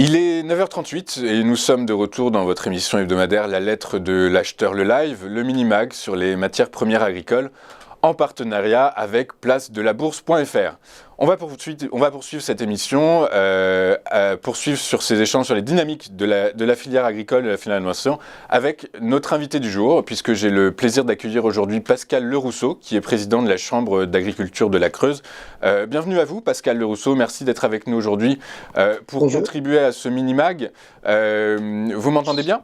Il est 9h38 et nous sommes de retour dans votre émission hebdomadaire La Lettre de l'Acheteur, le live, le mini-mag sur les matières premières agricoles en partenariat avec place-de-la-bourse.fr. On va poursuivre cette émission, poursuivre sur ces échanges sur les dynamiques de la filière agricole et de la filière alimentation avec notre invité du jour, puisque j'ai le plaisir d'accueillir aujourd'hui Pascal Lerousseau, qui est président de la Chambre d'agriculture de la Creuse. Bienvenue à vous, Pascal Lerousseau. Merci d'être avec nous aujourd'hui pour contribuer à ce mini-mag. Vous m'entendez bien ?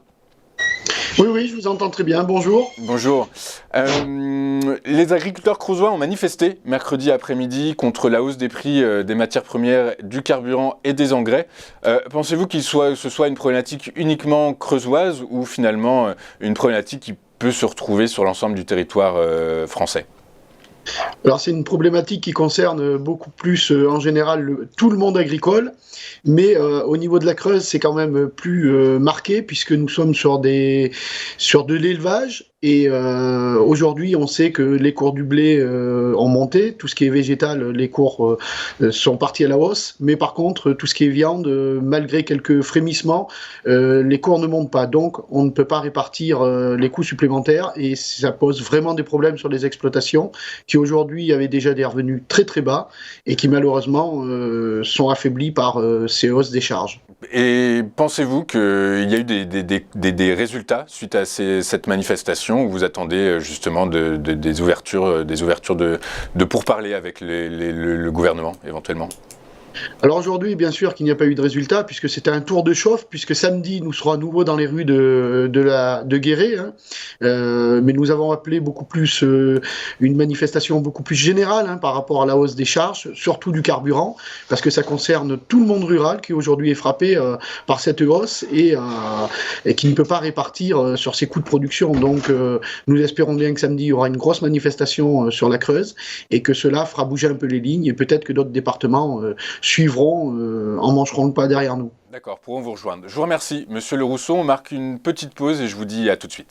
Oui, je vous entends très bien. Bonjour. Bonjour. Les agriculteurs creusois ont manifesté mercredi après-midi contre la hausse des prix des matières premières, du carburant et des engrais. Pensez-vous que ce soit une problématique uniquement creusoise ou finalement une problématique qui peut se retrouver sur l'ensemble du territoire français ? Alors c'est une problématique qui concerne beaucoup plus en général tout le monde agricole, mais au niveau de la Creuse c'est quand même plus marqué puisque nous sommes sur de l'élevage. Et aujourd'hui, on sait que les cours du blé ont monté. Tout ce qui est végétal, les cours sont partis à la hausse. Mais par contre, tout ce qui est viande, malgré quelques frémissements, les cours ne montent pas. Donc, on ne peut pas répartir les coûts supplémentaires. Et ça pose vraiment des problèmes sur les exploitations qui aujourd'hui avaient déjà des revenus très très bas et qui malheureusement sont affaiblis par ces hausses des charges. Et pensez-vous qu'il y a eu des résultats suite à cette manifestation où vous attendez justement des ouvertures de pourparlers avec le gouvernement éventuellement ? Alors aujourd'hui, bien sûr qu'il n'y a pas eu de résultat, puisque c'était un tour de chauffe, puisque samedi, nous serons à nouveau dans les rues de Guéret, mais nous avons appelé beaucoup plus une manifestation beaucoup plus générale par rapport à la hausse des charges, surtout du carburant, parce que ça concerne tout le monde rural qui aujourd'hui est frappé par cette hausse et qui ne peut pas répartir sur ses coûts de production. Donc nous espérons bien que samedi, il y aura une grosse manifestation sur la Creuse et que cela fera bouger un peu les lignes et peut-être que d'autres départements suivront, en mangeront le pas derrière nous. D'accord, pourront vous rejoindre. Je vous remercie, Monsieur Lerousseau. On marque une petite pause et je vous dis à tout de suite.